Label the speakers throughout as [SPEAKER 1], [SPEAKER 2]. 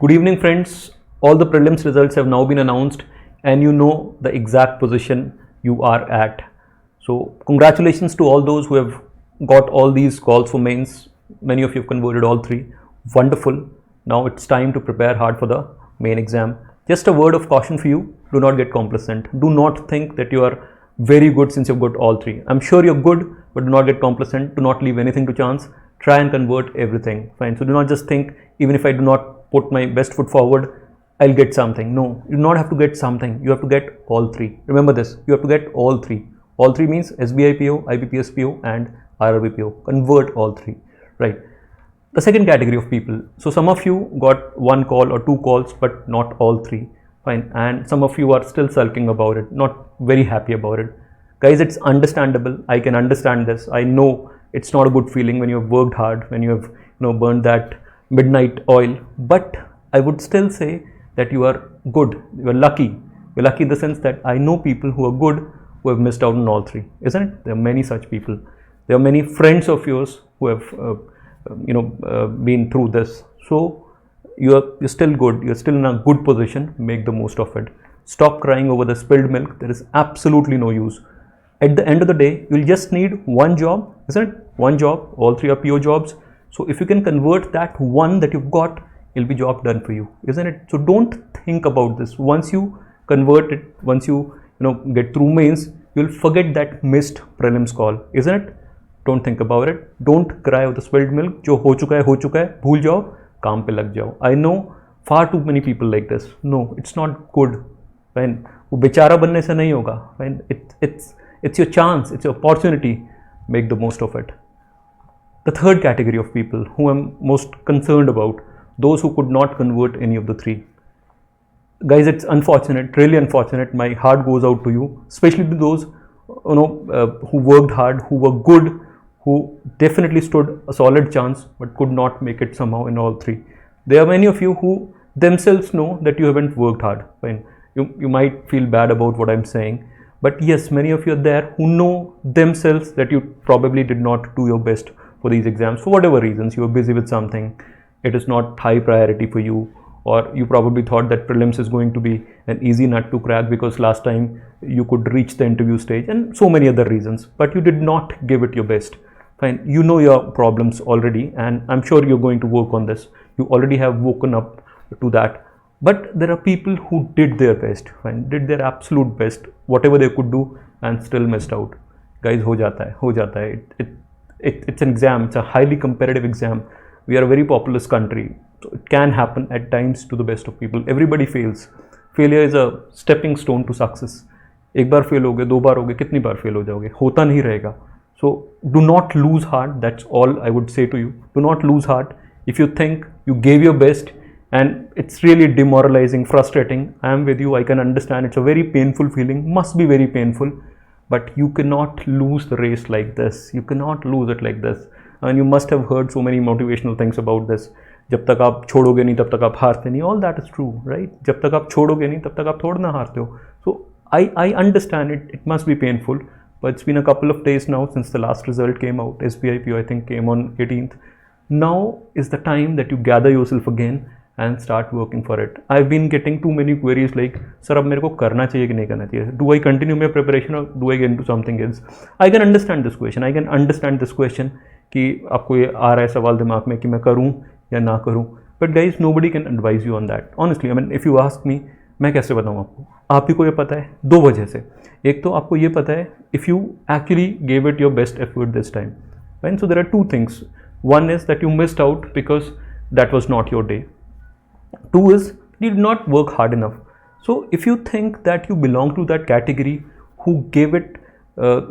[SPEAKER 1] Good evening, friends. All the prelims results have now been announced, and you know the exact position you are at. So, congratulations to all those who have got all these calls for mains. Many of you have converted all three. Wonderful. Now it's time to prepare hard for the main exam. Just a word of caution for you: do not get complacent. Do not think that you are very good since you've got all three. I'm sure you're good, but do not get complacent. Do not leave anything to chance. Try and convert everything. Fine. So do not just think, even if I do not put my best foot forward, I'll get something. No, you do not have to get something. You have to get all three. Remember this, you have to get all three. All three means SBI PO, IBPS PO and RRB PO. Convert all three, right? The second category of people. So some of you got one call or two calls, but not all three. Fine. And some of you are still sulking about it, not very happy about it. Guys, it's understandable. I can understand this. I know it's not a good feeling when you have worked hard, when you have burned that midnight oil, but I would still say that you are good. You are lucky. You're lucky in the sense that I know people who are good who have missed out on all three, isn't it? There are many such people. There are many friends of yours who have been through this. So you're still good. You're still in a good position. Make the most of it. Stop crying over the spilled milk. There is absolutely no use. At the end of the day, you'll just need one job, isn't it? One job. All three are PO jobs. So if you can convert that one that you've got, it'll be job done for you, isn't it? So don't think about this. Once you convert it, once you get through mains, you'll forget that missed prelims call, isn't it? Don't think about it. Don't cry over the spilled milk. जो हो चुका है, भूल जाओ, काम पे लग जाओ. I know far too many people like this. No, it's not good. When वो बेचारा बनने से नहीं होगा. When it's your chance, it's your opportunity. Make the most of it. The third category of people who I'm most concerned about, those who could not convert any of the three. Guys, it's unfortunate, really unfortunate. My heart goes out to you, especially to those who worked hard, who were good, who definitely stood a solid chance, but could not make it somehow in all three. There are many of you who themselves know that you haven't worked hard. Fine. You might feel bad about what I'm saying, but yes, many of you are there who know themselves that you probably did not do your best for these exams for whatever reasons. You were busy with something, it is not high priority for you, or you probably thought that prelims is going to be an easy nut to crack because last time you could reach the interview stage, and so many other reasons, but you did not give it your best. Fine, you know your problems already, and I'm sure you're going to work on this. You already have woken up to that, but there are people who did their best, fine, did their absolute best, whatever they could do, and still missed out. Guys, ho jata hai. It's an exam. It's a highly competitive exam. We are a very populous country, so it can happen at times to the best of people. Everybody fails. Failure is a stepping stone to success. एक बार fail होगे, दो बार होगे, कितनी बार fail हो जाओगे? होता नहीं रहेगा. So do not lose heart. That's all I would say to you. Do not lose heart. If you think you gave your best and it's really demoralizing, frustrating, I am with you. I can understand. It's a very painful feeling. Must be very painful. But you cannot lose the race like this. You cannot lose it like this. And you must have heard so many motivational things about this. जब तक आप छोड़ोगे नहीं तब तक आप हारते नहीं. All that is true, right? जब तक आप छोड़ोगे नहीं तब तक आप थोड़ा ना हारते हो. So I understand it. It must be painful. But it's been a couple of days now since the last result came out. SBI PO I think came on 18th. Now is the time that you gather yourself again and start working for it. I've been getting too many queries like, sir, अब मेरे को करना चाहिए कि नहीं करना चाहिए? Do I continue my preparation or do I get into something else? I can understand this question. I can understand this question कि आपको ये आ रहा है सवाल दिमाग में कि मैं करूँ या ना करूँ. But guys, nobody can advise you on that. Honestly, I mean, if you ask me, मैं कैसे बताऊँ आपको? आप ही को ये पता है दो वजह से. एक तो आपको ये पता है if you actually gave it your best effort this time. Right? So there are two things. One is that you missed out because that was not your day. Two is you did not work hard enough. So if you think that you belong to that category who gave it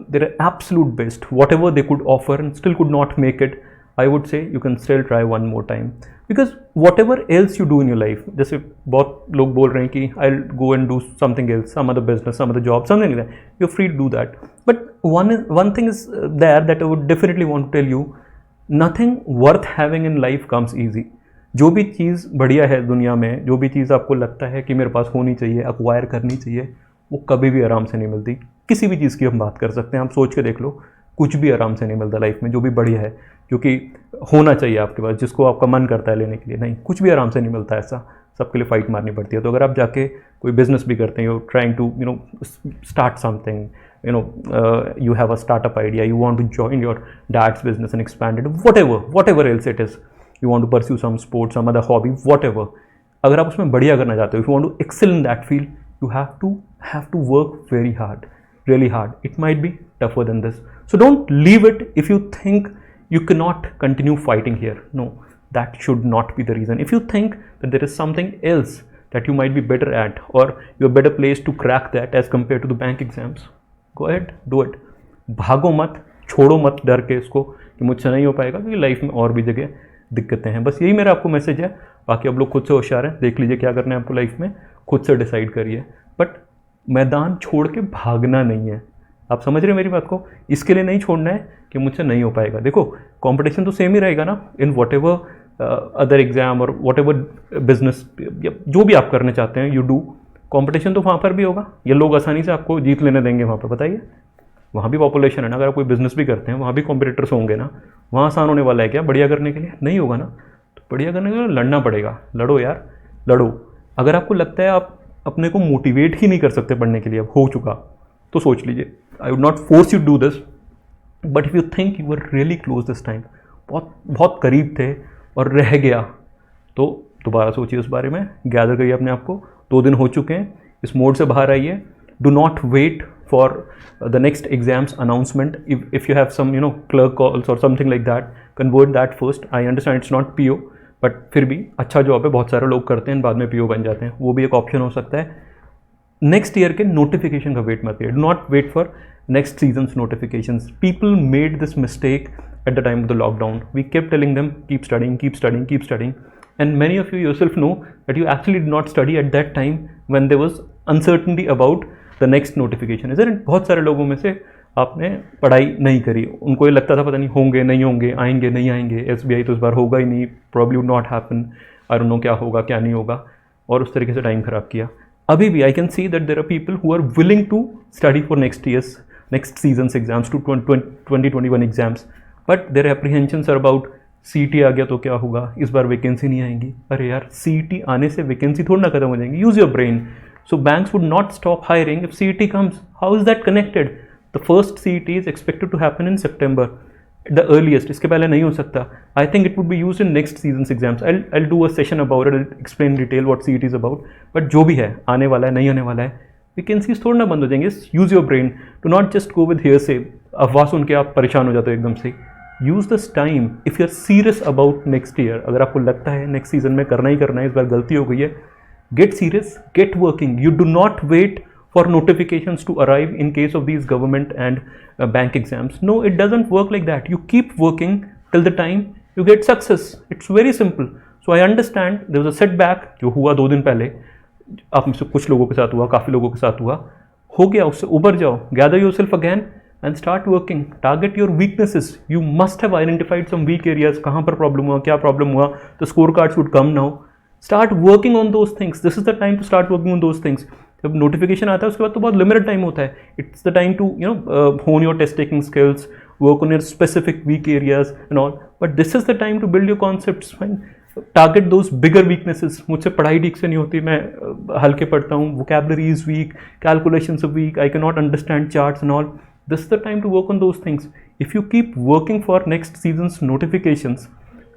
[SPEAKER 1] their absolute best, whatever they could offer, and still could not make it, I would say you can still try one more time. Because whatever else you do in your life, जैसे बहुत लोग बोल रहे हैं कि I'll go and do something else, some other business, some other job, something like that. You're free to do that. But one thing is there that I would definitely want to tell you, nothing worth having in life comes easy. जो भी चीज़ बढ़िया है दुनिया में, जो भी चीज़ आपको लगता है कि मेरे पास होनी चाहिए, एक्वायर करनी चाहिए, वो कभी भी आराम से नहीं मिलती. किसी भी चीज़ की हम बात कर सकते हैं, आप सोच के देख लो, कुछ भी आराम से नहीं मिलता लाइफ में. जो भी बढ़िया है, क्योंकि होना चाहिए आपके पास, जिसको आपका मन करता है लेने के लिए, नहीं, कुछ भी आराम से नहीं मिलता ऐसा. सबके लिए फाइट मारनी पड़ती है। तो अगर आप जाके कोई बिजनेस भी करते हैं, you trying to start something, you have a startup idea, you want to join your dad's business and expand it, whatever else it is, you want to pursue some sport, some other hobby, whatever, अगर आप उसमें बढ़िया करना चाहते हो, if you want to excel in that field, you have to work very hard, really hard. It might be tougher than this, so don't leave it if you think you cannot continue fighting here. No, that should not be the reason. If you think that there is something else that you might be better at, or you're better placed to crack that as compared to the bank exams, go ahead, do it. भागो मत, छोड़ो मत डर के इसको कि मुझसे नहीं हो पाएगा, क्योंकि लाइफ में और भी जगह दिक्कतें हैं। बस यही मेरा आपको मैसेज है। बाकी आप लोग खुद से होशियार हैं, देख लीजिए क्या करना है आपको लाइफ में, खुद से डिसाइड करिए, बट मैदान छोड़ के भागना नहीं है। आप समझ रहे हैं मेरी बात को? इसके लिए नहीं छोड़ना है कि मुझसे नहीं हो पाएगा। देखो कंपटीशन तो सेम ही रहेगा ना, in what ever other exam और वॉट एवर बिजनेस, जो भी आप करना चाहते हैं, यू डू, कंपटीशन तो वहाँ पर भी होगा। ये लोग आसानी से आपको जीत लेने देंगे वहाँ पर? बताइए, वहाँ भी पॉपुलेशन है ना। अगर आप कोई बिजनेस भी करते हैं, वहाँ भी कॉम्पिटिटर्स होंगे ना। वहाँ आसान होने वाला है क्या बढ़िया करने के लिए? नहीं होगा ना। तो बढ़िया करने के लिए लड़ना पड़ेगा। लड़ो यार, लड़ो। अगर आपको लगता है आप अपने को मोटिवेट ही नहीं कर सकते पढ़ने के लिए, अब हो चुका, तो सोच लीजिए। I would not force you do this, but if you think you are really close this time, बहुत बहुत करीब थे और रह गया, तो दोबारा सोचिए उस बारे में, गैदर करिए अपने आप को। 2 दिन हो चुके हैं, इस मोड से बाहर आइए। Do not wait for the next exams announcement. If you have some clerk calls और something like that, convert that first. I understand it's not PO, but फिर भी अच्छा जॉब है, बहुत सारे लोग करते हैं, बाद में पीओ बन जाते हैं, वो भी एक ऑप्शन हो सकता है। नेक्स्ट ईयर के नोटिफिकेशन का वेट मत करिए। Do not wait for next seasons notifications. People made this mistake at the time of the lockdown. We kept telling them keep studying, and many of you yourself know that you actually did not study at that time when there was uncertainty about the next notification. Isn't it? बहुत सारे लोगों में से आपने पढ़ाई नहीं करी, उनको ये लगता था पता नहीं होंगे नहीं होंगे, आएंगे नहीं आएंगे, SBI तो इस बार होगा ही नहीं, probably would not happen, I don't know क्या होगा क्या नहीं होगा, और उस तरीके से टाइम खराब किया। अभी भी I can see that there are people who are willing to study for next season's exams, to 2021 exams, but their apprehensions are about CET आ गया तो क्या होगा, इस बार वैकेंसी नहीं आएंगी। अरे यार, CET आने से वैकेंसी थोड़ी ना खत्म हो जाएंगी। Use your brain. So banks would not stop hiring if CET comes. How is that connected? The first CET is expected to happen in September, the earliest, इसके पहले नहीं हो सकता। I think it would be use in next seasons exams. I do a session about it, explain detail what CET is about, but जो भी है, आने वाला है नहीं आने वाला है, वैकेंसीज थोड़ा ना बंद हो जाएंगे। Use your brain, do not just go with here से। अफवाह सुन के आप परेशान हो जाते हो एकदम से। Use this time if you are serious about next year. अगर आपको लगता है नेक्स्ट सीजन में करना ही करना है, इस बार गलती हो गई है, get serious, get working. You do not wait for notifications to arrive in case of these government and bank exams. No, it doesn't work like that. You keep working till the time you get success. It's very simple. So I understand there was a setback जो हुआ 2 दिन पहले, आप में से कुछ लोगों के साथ हुआ, काफ़ी लोगों के साथ हुआ, हो गया, उससे उबर जाओ, gather yourself again and start working. Target your weaknesses. You must have identified some weak areas. कहाँ पर प्रॉब्लम हुआ, क्या प्रॉब्लम हुआ, the scorecards would come now. Start working on those things. This is the time to start working on those things. जब notification आता है उसके बाद तो बहुत लिमिटेड टाइम होता है. It's the time to hone your test taking skills, work on your specific weak areas and all, but this is the time to build your concepts. Target those bigger weaknesses. मुझसे पढ़ाई ठीक से नहीं होती, मैं हल्के पढ़ता हूँ, vocabulary is weak, calculations are weak, I can not understand charts and all. This is the time to work on those things. If you keep working for next seasons notifications,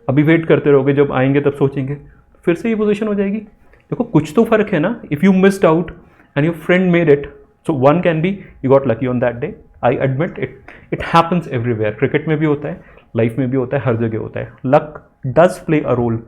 [SPEAKER 1] अभी वेट करते रहोगे, जब आएंगे तब सोचेंगे, फिर से ये पोजीशन हो जाएगी. देखो कुछ तो फर्क है ना. If you missed out and your friend made it, so one can be you got lucky on that day. I admit it happens everywhere. Cricket में भी होता है, life में भी होता है, हर जगह होता है. Luck does play a role,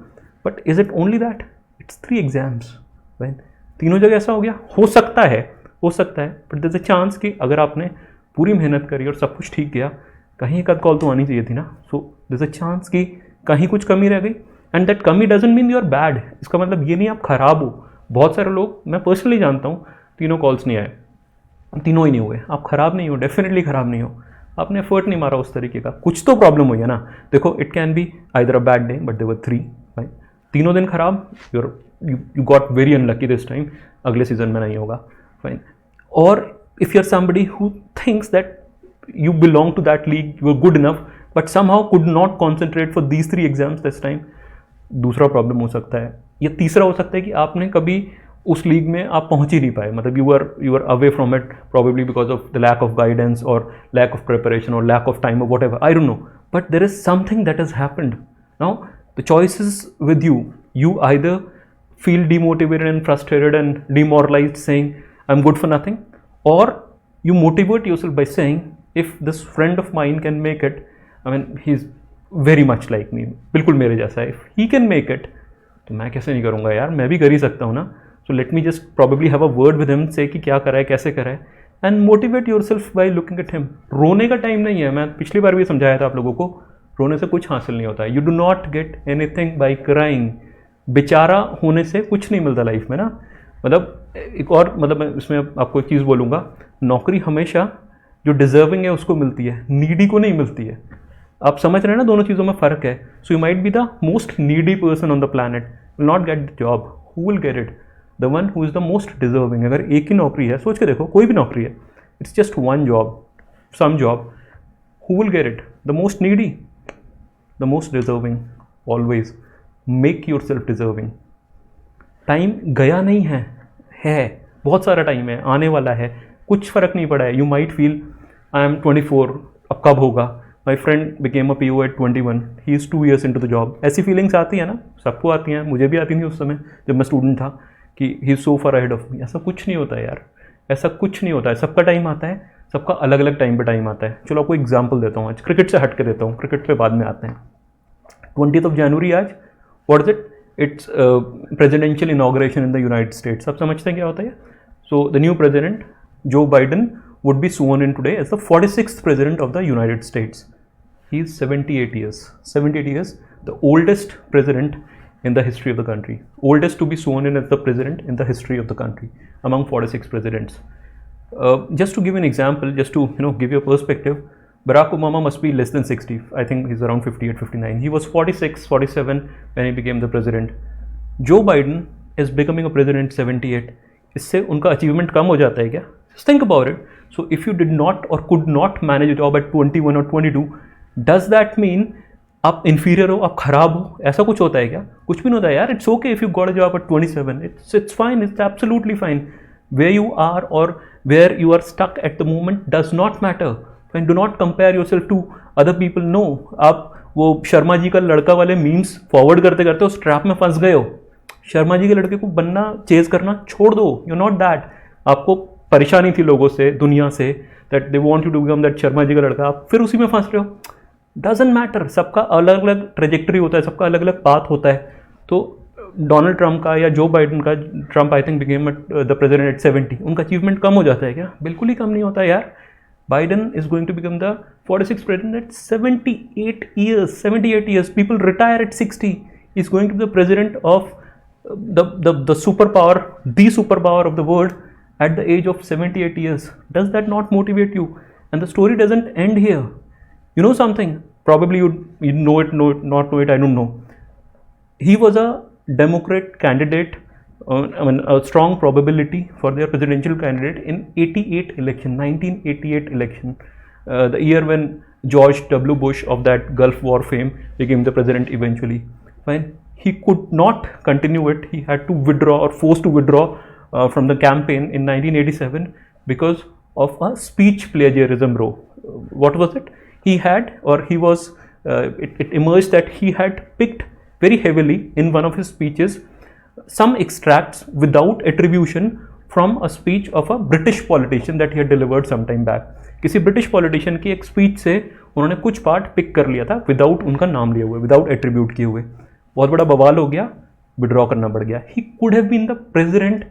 [SPEAKER 1] but is it only that? It's 3 exams. When तीनों जगह ऐसा हो गया, हो सकता है, but there's a chance कि अगर आपने पूरी मेहनत करी और सब कुछ ठीक गया, कहीं एक आध कॉल तो आनी चाहिए थी ना. So there's a chance कि कहीं कुछ कमी रह गई, and that कमी doesn't mean you are bad. इसका मतलब ये नहीं आप खराब हो. बहुत सारे लोग मैं पर्सनली जानता हूँ, तीनों कॉल्स नहीं आए, तीनों ही नहीं हुए. आप ख़राब नहीं हो, डेफिनेटली ख़राब नहीं हो, आपने एफर्ट नहीं मारा उस तरीके का, कुछ तो प्रॉब्लम हुई है ना. देखो it can be either a bad day, but there were 3, right. तीनों दिन खराब, you got very unlucky this time, अगले सीजन में नहीं होगा, फाइन. और if you are somebody who thinks that you belong to that league, you are good enough, but somehow could not concentrate for these 3 exams this time, दूसरा problem हो सकता है या तीसरा हो सकता है कि आपने कभी उस लीग में आप पहुंच ही नहीं पाए, मतलब you are away from it probably because of the lack of guidance और लैक ऑफ प्रिपरेशन और लैक ऑफ टाइम और whatever, I don't know, but there is something that has happened. Now the choice is with you. You either feel demotivated and frustrated and demoralized saying I'm good for nothing, or you motivate yourself by saying if this friend of mine can make it, I mean he's very much like me, बिल्कुल मेरे जैसा है, if he can make it तो मैं कैसे नहीं करूँगा यार, मैं भी कर ही सकता हूँ ना. So let me just probably have a word with him, say कि क्या करा है, कैसे करा है, and motivate yourself by looking at him. रोने का टाइम नहीं है, मैं पिछली बार भी समझाया था आप लोगों को, रोने से कुछ हासिल नहीं होता है. You do not get anything by crying. बेचारा होने से कुछ नहीं मिलता लाइफ में ना. मतलब एक और, मतलब मैं इसमें आपको एक चीज़ बोलूँगा, नौकरी हमेशा जो डिजर्विंग है उसको मिलती है, नीडी को नहीं मिलती है. आप समझ रहे हैं ना, दोनों चीज़ों में फ़र्क है. So you might be the most needy person on the planet, will not get the job. Who will get it? The one who is the most deserving. अगर एक ही नौकरी है, सोच के देखो, कोई भी नौकरी है, it's just one job, some job, who will get it? The most needy, the most deserving. Always make yourself deserving. Time गया नहीं है बहुत सारा टाइम है, आने वाला है, कुछ फ़र्क नहीं पड़ा है. You might feel I am 24, अब कब होगा, my friend became a PO at 21, he is 2 years into the job. ऐसी फीलिंग्स आती है ना, सबको आती हैं, मुझे भी आती थी उस समय जब मैं स्टूडेंट था, कि he is so far ahead of me. ऐसा कुछ नहीं होता है यार, ऐसा कुछ नहीं होता है. सबका टाइम आता है, सबका अलग अलग टाइम पे टाइम आता है. चलो आपको एग्जाम्पल देता हूँ, आज क्रिकेट से हट के देता हूँ, क्रिकेट पे बाद में आते हैं. 20th January आज, what is it? It's presidential inauguration in the United States. आप समझते हैं क्या होता है? So the new president, Joe Biden, would be sworn in today as the 46th president of the United States. He is 78 years. 78 years, the oldest president in the history of the country. Oldest to be sworn in as the president in the history of the country among 46 presidents. Just to give an example, just to give you a perspective, Barack Obama must be less than 60. I think he's around 58, 59. He was 46, 47 when he became the president. Joe Biden is becoming a president 78. इससे उनका achievement कम हो जाता है क्या? Just think about it. So if you did not or could not manage a job at 21 or 22, does that mean आप inferior हो, आप खराब हो? ऐसा कुछ होता है क्या? कुछ भी नहीं होता है यार. It's okay if you got a job at 27. It's fine. It's absolutely fine. Where you are or where you are stuck at the moment does not matter. And do not compare yourself to other people. No, आप वो शर्मा जी का लड़का वाले memes forward करते करते उस trap में फंस गए हो. शर्मा जी के लड़के को बनना, चेज करना छोड़ दो. You not that. आपको परेशानी थी लोगों से, दुनिया से, that they want you to become that Sharma ji का लड़का, आप फिर उसी में फंस रहे हो. Doesn't matter. सबका अलग अलग ट्रेजेक्टरी होता है, सबका अलग अलग पाथ होता है. तो डोनाल्ड ट्रंप का या जो बाइडन का, Trump I think became the president at 70, उनका अचीवमेंट कम हो जाता है क्या? बिल्कुल ही कम नहीं होता है यार. Biden is going to become the 46th president at 78 years. 78 years. People retire at 60. He's going to be the president of the superpower, the superpower of the world at the age of 78 years. Does that not motivate you? And the story doesn't end here. You know something? Probably you know it, not know it, I don't know. He was a Democrat candidate, a strong probability for their presidential candidate in 1988 election, the year when George W. Bush of that Gulf War fame became the president eventually. When he could not continue it, he had to withdraw or forced to withdraw from the campaign in 1987 because of a speech plagiarism row. What was it? He had, or he was, it emerged that he had picked very heavily in one of his speeches some extracts without attribution from a speech of a British politician that he had delivered some time back. किसी British politician की एक speech से उन्होंने कुछ part pick कर लिया था without उनका नाम लिए हुए, विदाउट एट्रीब्यूट किए हुए. बहुत बड़ा बवाल हो गया, विड्रॉ करना पड़ गया. He could have been the president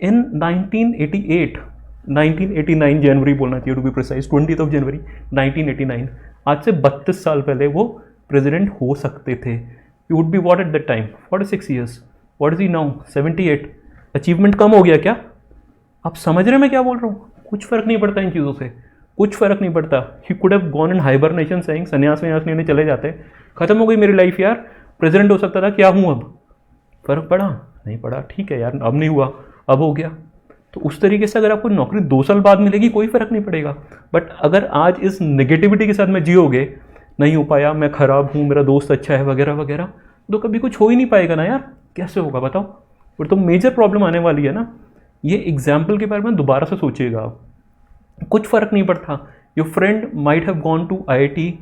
[SPEAKER 1] in 1988, 1989 जनवरी बोलना चाहिए to be precise, 20th January 1989. आज से 32 साल पहले वो प्रेसिडेंट हो सकते थे. He would be what at that time? 46 years. What is he now? 78. Achievement कम हो गया क्या? आप समझ रहे हैं मैं क्या बोल रहा हूँ? कुछ फ़र्क नहीं पड़ता इन चीज़ों से, कुछ फ़र्क नहीं पड़ता. ही could have gone in hibernation saying, संन्यास वन्यास लेने चले जाते, खत्म हो गई मेरी लाइफ यार, प्रेसिडेंट हो सकता था, क्या हूँ अब? फ़र्क पड़ा? नहीं पड़ा. ठीक है यार, अब नहीं हुआ, अब हो गया. तो उस तरीके से अगर आपको नौकरी 2 साल बाद मिलेगी, कोई फ़र्क नहीं पड़ेगा. बट अगर आज इस नेगेटिविटी के साथ में जियोगे, नहीं हो पाया, मैं ख़राब हूँ, मेरा दोस्त अच्छा है, वगैरह वगैरह, तो कभी कुछ हो ही नहीं पाएगा ना यार. कैसे होगा बताओ? फिर तो मेजर प्रॉब्लम आने वाली है ना। ये एग्जाम्पल के बारे में दोबारा से सोचिएगा आप, कुछ फ़र्क नहीं पड़ता। Your friend might have gone to IIT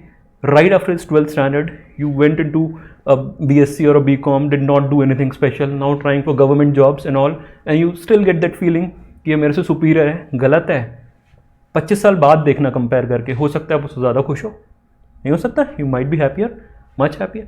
[SPEAKER 1] right after his 12th standard. You went into a BSc or a BCom, did not do anything special, now trying for government jobs and all, and you still get that feeling कि ये मेरे से superior है। गलत है। 25 साल बाद देखना कंपेयर करके, हो सकता है आप उससे ज़्यादा खुश हो, नहीं हो सकता? You might be happier, much happier.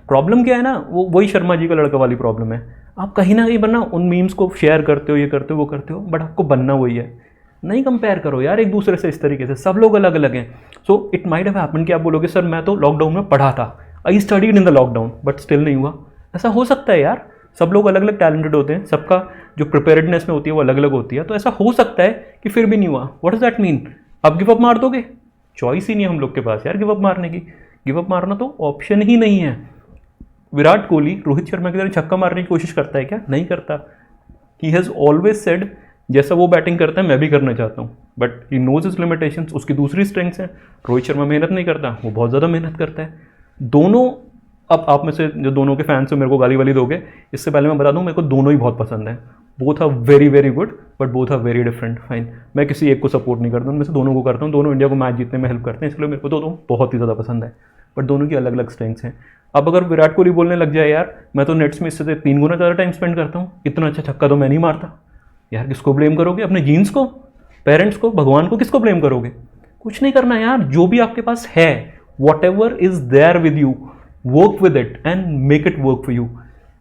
[SPEAKER 1] Problem क्या है ना, वो वही शर्मा जी का लड़का वाली प्रॉब्लम है। आप कहीं ना कहीं बनना उन मीम्स को शेयर करते हो, ये करते हो, वो करते हो, बट आपको बनना वही है। नहीं कंपेयर करो यार एक दूसरे से इस तरीके से, सब लोग अलग अलग हैं। So it might have happened कि आप बोलोगे सर मैं तो लॉकडाउन में पढ़ा था, I studied in the lockdown, but still नहीं हुआ। ऐसा हो सकता है यार, सब लोग अलग अलग टैलेंटेड होते हैं, सबका जो प्रिपेयर्डनेस में होती है वो अलग अलग होती है। तो ऐसा हो सकता है कि फिर भी नहीं हुआ। What does that mean? आप गिव अप मार दोगे? चॉइस ही नहीं है हम लोग के पास यार गिव अप मारने की। गिव अप मारना तो ऑप्शन ही नहीं है। विराट कोहली रोहित शर्मा की तरह छक्का मारने की कोशिश करता है क्या? नहीं करता। ही हैज़ ऑलवेज सेड जैसा वो बैटिंग करता है मैं भी करना चाहता हूँ, but he knows his limitations. उसकी दूसरी स्ट्रेंथ्स हैं। रोहित शर्मा मेहनत नहीं करता, वो बहुत ज़्यादा मेहनत करता है। दोनों, अब आप में से जो दोनों के फैंस हो मेरे को गाली वाली दोगे, इससे पहले मैं बता दूँ मेरे को दोनों ही बहुत पसंद है। Both are very very good but both are very different. Fine, मैं किसी एक को सपोर्ट नहीं करता, उनमें से दोनों को करता हूँ। दोनों इंडिया को मैच जीतने में हेल्प करते हैं, इसलिए मेरे को दोनों बहुत ही ज़्यादा पसंद है, बट दोनों की अलग अलग स्ट्रेंथ्स हैं। अब अगर विराट कोहली बोलने लग जाए यार मैं तो नेट्स में इससे 3 गुना ज़्यादा टाइम स्पेंड करता हूँ, इतना अच्छा छक्का तो मैं नहीं मारता, यार किसको ब्लेम करोगे? अपने जीन्स को, पेरेंट्स को, भगवान को? किसको ब्लेम करोगे? कुछ नहीं करना यार। जो भी आपके पास है, whatever is there with you, work with it and make it work for you.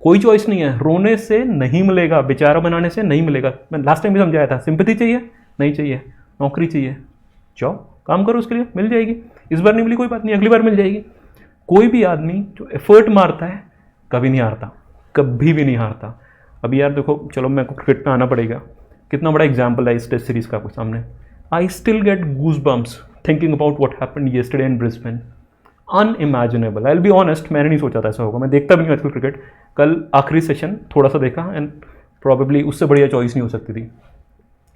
[SPEAKER 1] कोई चॉइस नहीं है। रोने से नहीं मिलेगा, बेचारा बनाने से नहीं मिलेगा। मैं लास्ट टाइम भी समझाया था, सिंपैथी चाहिए? नहीं चाहिए। नौकरी चाहिए? जाओ काम करो, उसके लिए मिल जाएगी। इस बार नहीं मिली कोई बात नहीं, अगली बार मिल जाएगी। कोई भी आदमी जो एफर्ट मारता है कभी नहीं हारता, कभी भी नहीं हारता। अभी यार देखो, चलो मेरे को क्रिकेट में आना पड़ेगा। कितना बड़ा एग्जाम्पल है इस टेस्ट सीरीज का आपके सामने। I still get goose bumps thinking about what happened yesterday in Brisbane. Unimaginable. I will be honest, मैंने नहीं सोचा था ऐसा होगा। मैं देखता भी नहीं आजकल क्रिकेट। कल आखिरी सेशन थोड़ा सा देखा एंड प्रॉबेबली उससे बढ़िया चॉइस नहीं हो सकती थी।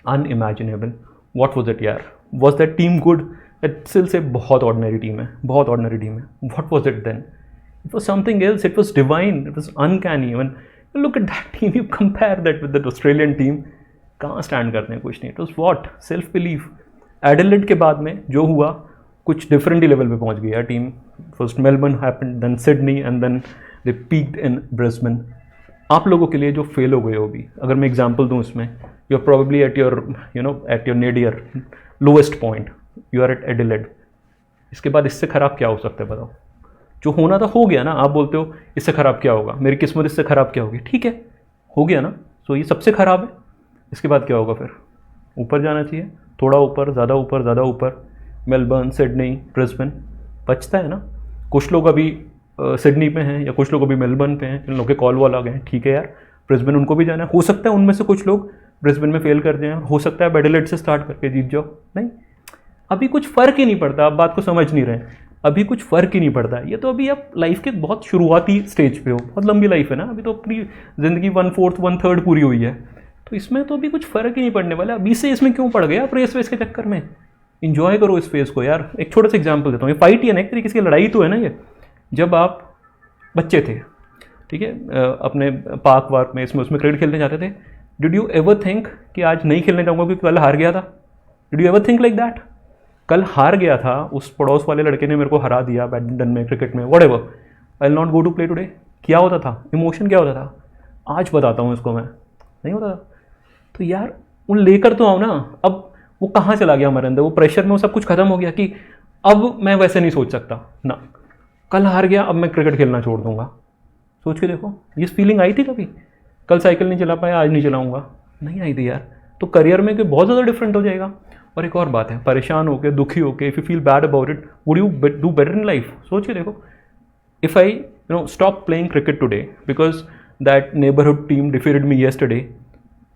[SPEAKER 1] अनइमेजिनेबल। व्हाट वाज इट यार? Was that team good? Still से बहुत ऑर्डिनरी टीम है, बहुत ऑर्डिनरी टीम है। What was it then? It was something else. It was divine, it was uncanny. Even look at that team, you compare that with the Australian team, कहाँ stand करते हैं? कुछ नहीं। It was what? Self belief. Adelaide के बाद में जो हुआ कुछ डिफरेंट ही लेवल पे पहुंच गई यार team. First Melbourne happened, then Sydney and then they peaked in Brisbane. आप लोगों के लिए जो फेल हो गए हो अभी, अगर मैं एग्जांपल दूं इसमें, you are probably at your at your nadir lowest point, you are at Adelaide. इसके बाद इससे ख़राब क्या हो सकता है बताओ? जो होना था हो गया ना। आप बोलते हो इससे ख़राब क्या होगा, मेरी किस्मत इससे ख़राब क्या होगी? ठीक है, हो गया ना। सो ये सबसे ख़राब है। इसके बाद क्या होगा फिर? ऊपर जाना चाहिए, थोड़ा ऊपर, ज़्यादा ऊपर, ज़्यादा ऊपर। मेलबर्न, सिडनी, ब्रिस्बेन बचता है ना। कुछ लोग अभी सिडनी पे हैं या कुछ लोग अभी मेलबर्न पे हैं, इन लोगों के कॉल वॉल आ गए हैं। ठीक है यार, ब्रिस्बेन उनको भी जाना है। हो सकता है उनमें से कुछ लोग ब्रिस्बेन में फेल कर जाएं, हो सकता है एडिलेड से स्टार्ट करके जीत जाओ। नहीं, अभी कुछ फ़र्क ही नहीं पड़ता। आप बात को समझ नहीं रहे। अभी कुछ फ़र्क ही नहीं पड़ता है। ये तो अभी आप लाइफ के बहुत शुरुआती स्टेज पे हो, बहुत लंबी लाइफ है ना। अभी तो अपनी ज़िंदगी 1/4 1/3 पूरी हुई है, तो इसमें तो अभी कुछ फ़र्क ही नहीं पड़ने वाला। अभी से इसमें क्यों पड़ गए आप रेस वेस के चक्कर में? इंजॉय करो इस फेज़ को यार। एक छोटा सा एग्जाम्पल देता हूँ। ये फाइट ही है ना, एक तरीके की लड़ाई तो है ना ये। जब आप बच्चे थे, ठीक है, अपने पार्क वार्क में इसमें उसमें क्रिकेट खेलने जाते थे, डिड यू एवर थिंक कि आज नहीं खेलने जाऊँगा क्योंकि कल हार गया था? Did you ever think like that? कल हार गया था, उस पड़ोस वाले लड़के ने मेरे को हरा दिया बैडमिंटन में, क्रिकेट में, whatever, I will not go to play today. क्या होता था? इमोशन क्या होता था? आज बताता हूँ इसको मैं। नहीं होता था। तो यार उन लेकर तो आओ ना। अब वो कहाँ चला गया हमारे अंदर? वो प्रेशर में वो सब कुछ खत्म हो गया कि अब मैं वैसे नहीं सोच सकता ना। कल हार गया, अब मैं क्रिकेट खेलना छोड़ दूंगा। सोच के देखो, ये फीलिंग आई थी कभी? कल साइकिल नहीं चला पाया, आज नहीं चलाऊंगा? नहीं आई थी यार। तो करियर में बहुत ज़्यादा डिफरेंट हो जाएगा। और एक और बात है, परेशान होके, दुखी होके, if you feel bad about it, would you do better in life? सोच के देखो। If I stop playing cricket today because that neighbourhood team defeated me yesterday,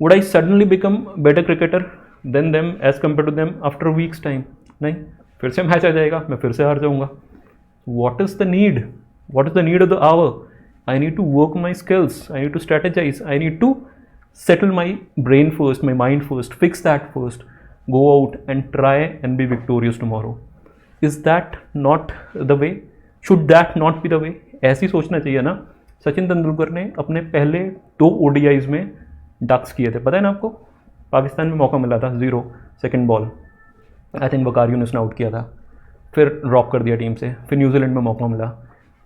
[SPEAKER 1] would I suddenly become better cricketer than them as compare to them after weeks time? नहीं, फिर से match आ जाएगा, मैं फिर से हार जाऊँगा। What is the need? What is the need of the hour? I need to work my skills, I need to strategize, I need to settle my brain first, my mind first, fix that first, go out and try and be victorious tomorrow. Is that not the way? Should that not be the way? ऐसे ही सोचना चाहिए ना। सचिन तेंदुलकर ने अपने पहले 2 ODIs में ducks किए थे, पता है ना आपको। पाकिस्तान में मौका मिला था 0 सेकंड बॉल, आई थिंक वकारियो ने उसने आउट किया था, फिर ड्रॉप कर दिया टीम से, फिर न्यूजीलैंड में मौका मिला,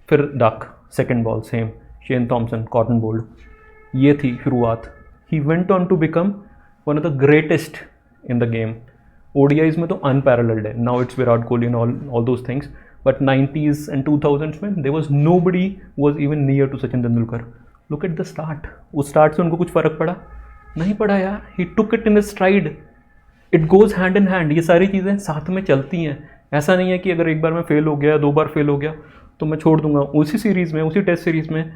[SPEAKER 1] फिर duck second ball same, Shane Thomson caught and bowled, ये थी शुरुआत। He went on to become one of the greatest in the game. ODIs में तो अनपैरेलल्ड है, now it's Virat Kohli and all those things, but 90s and 2000s में there was nobody was even near to Sachin Tendulkar. Look at the start, उस start से उनको कुछ फ़र्क पड़ा? नहीं पड़ा यार। He took it in STRIDE, it goes hand in hand, ये सारी चीज़ें साथ में चलती हैं। ऐसा नहीं है कि अगर एक बार मैं फेल हो गया, 2 बार फेल हो गया तो मैं छोड़ दूंगा। उसी सीरीज़ में, उसी टेस्ट सीरीज़ में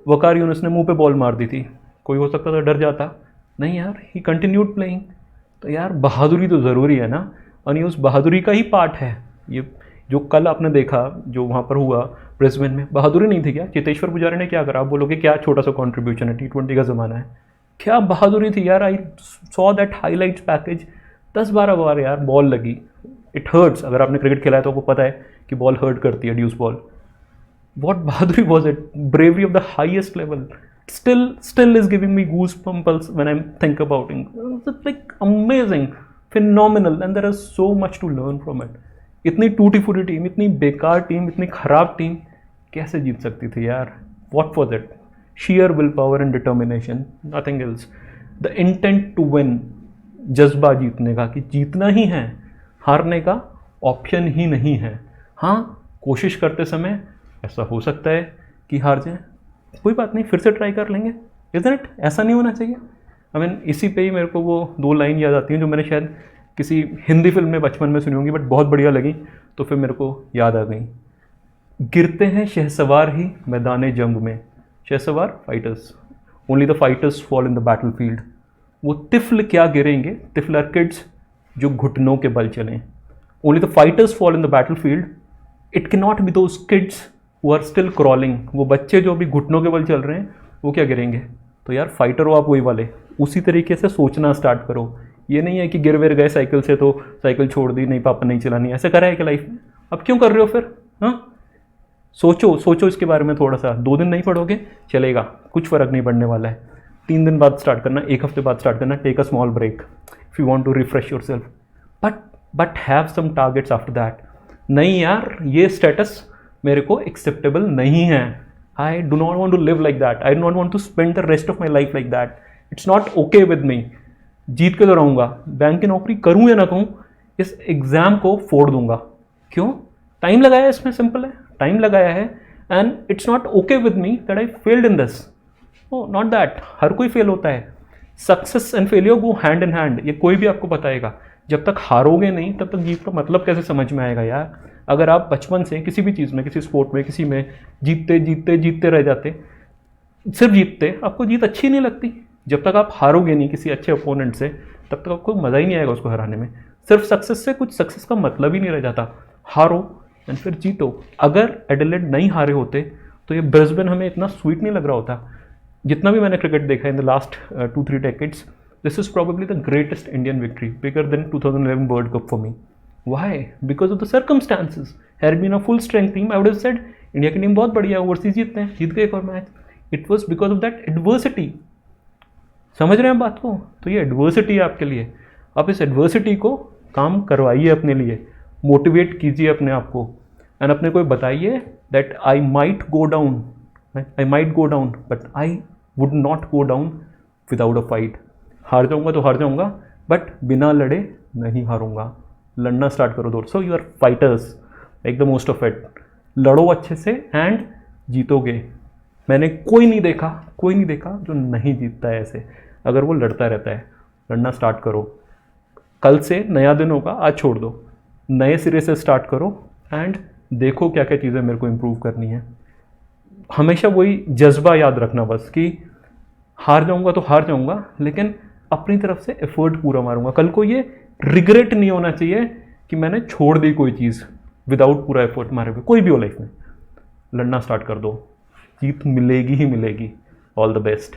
[SPEAKER 1] वकारियो ने मुंह पे बॉल मार दी थी, कोई हो सकता था डर जाता? नहीं यार, ही कंटिन्यूड प्लेइंग। तो यार बहादुरी तो ज़रूरी है ना, और ये उस बहादुरी का ही पार्ट है। ये जो कल आपने देखा, जो वहाँ पर हुआ ब्रिस्बेन में, बहादुरी नहीं थी क्या? चेतेश्वर पुजारी ने क्या करा? आप बोलोगे क्या छोटा सा कॉन्ट्रीब्यूशन है, T20 का ज़माना है, क्या बहादुरी थी यार। I saw that highlights package, 10-12 बार यार बॉल लगी। इट हर्ट्स, अगर आपने क्रिकेट खेला है तो आपको पता है कि बॉल हर्ट करती है, ड्यूस बॉल। वॉट बहादुरी was it, bravery of the highest level. Still is giving me goosebumps when I think about it. It's like amazing, phenomenal, and there is so much to learn from it. इतनी टूटी फूटी team, इतनी बेकार team, इतनी ख़राब team कैसे जीत सकती थी यार? What was it? Sheer willpower and determination, nothing else. The intent to win, जज्बा जीतने का, कि जीतना ही है, हारने का ऑप्शन ही नहीं है। हाँ, कोशिश करते समय ऐसा हो सकता है कि हार जाए, कोई बात नहीं, फिर से ट्राई कर लेंगे, इज़न्ट इट? ऐसा नहीं होना चाहिए। आई मीन इसी पे ही मेरे को वो 2 लाइन याद आती हैं जो मैंने शायद किसी हिंदी फिल्म में बचपन में सुनी होंगी, बट बहुत बढ़िया लगी तो फिर मेरे को याद आ गई। गिरते हैं शहसवार ही मैदान जंग में, शहसवार fighters, only the fighters fall in the battle field. वो तिफल क्या गिरेंगे, तिफल आर किड्स जो घुटनों के बल चलें। Only the fighters fall in the battle field, it can not be those kids who are still crawling. वो बच्चे जो अभी घुटनों के बल चल रहे हैं वो क्या गिरेंगे? तो यार फाइटर हो आप वही वाले, उसी तरीके से सोचना स्टार्ट करो। ये नहीं है कि गिर विर गए साइकिल से तो साइकिल छोड़ दी, नहीं पापा नहीं चलानी, ऐसे करा है कि लाइफ में? अब क्यों कर रहे हो फिर? हाँ, सोचो इसके बारे में थोड़ा सा। 2 दिन नहीं पढ़ोगे चलेगा, कुछ फ़र्क नहीं पड़ने वाला है। 3 दिन बाद स्टार्ट करना, 1 हफ्ते बाद स्टार्ट करना, take a small break if you want to refresh yourself, but have some targets after that. नहीं यार, ये स्टेटस मेरे को एक्सेप्टेबल नहीं है। I do not want to live like that, I do not want to spend the rest of my life like that. It's not okay with me. जीत के तो रहूँगा, बैंक की नौकरी करूँ या ना कहूँ, इस एग्ज़ाम को फोड़ दूंगा। क्यों? टाइम लगाया इसमें, सिंपल है, टाइम लगाया है, and it's not okay with me that I failed in this. Oh not that, हर कोई फेल होता है। Success and failure go hand in hand, ये कोई भी आपको बताएगा। जब तक हारोगे नहीं तब तक जीत का मतलब कैसे समझ में आएगा यार? अगर आप बचपन से किसी भी चीज़ में, किसी स्पोर्ट में, किसी में जीतते रह जाते, सिर्फ जीतते, आपको जीत अच्छी नहीं लगती। जब तक आप हारोगे नहीं किसी अच्छे अपोनेंट से, तब तक आपको मज़ा ही नहीं आएगा उसको हराने में। सिर्फ सक्सेस से कुछ सक्सेस का मतलब ही नहीं रह जाता। हारो एंड फिर जीतो। अगर एडिलेड नहीं हारे होते तो ये ब्रिस्बेन हमें इतना स्वीट नहीं लग रहा होता। जितना भी मैंने क्रिकेट देखा in the last 2-3 decades, this is probably the greatest Indian victory, bigger than 2011 World Cup for me. Why? Because of the circumstances. Had been a full strength team, I would have said India की team बहुत बढ़िया, overseas जीतते हैं, जीत गए एक और match. It was because of that adversity. समझ रहे हैं बात को? तो ये एडवर्सिटी है आपके लिए। आप इस एडवर्सिटी को काम करवाइए अपने लिए, मोटिवेट कीजिए अपने आप को, एंड अपने को बताइए that I might go down, but I would not go down without a fight. हार जाऊंगा तो हार जाऊंगा, बट बिना लड़े नहीं हारूंगा। लड़ना स्टार्ट करो दोस्तों, you are fighters, make the most of it. लड़ो अच्छे से एंड जीतोगे। मैंने कोई नहीं देखा जो नहीं जीतता है ऐसे, अगर वो लड़ता रहता है। लड़ना स्टार्ट करो, कल से नया दिन होगा, आज छोड़ दो, नए सिरे से स्टार्ट करो एंड देखो क्या क्या चीज़ें मेरे को इम्प्रूव करनी है। हमेशा वही जज्बा याद रखना बस, कि हार जाऊंगा तो हार जाऊंगा, लेकिन अपनी तरफ से एफर्ट पूरा मारूंगा। कल को ये रिग्रेट नहीं होना चाहिए कि मैंने छोड़ दी कोई चीज़ विदाउट पूरा एफर्ट मारे हुए। कोई भी हो लाइफ में, लड़ना स्टार्ट कर दो, जीत मिलेगी ही मिलेगी। All the best.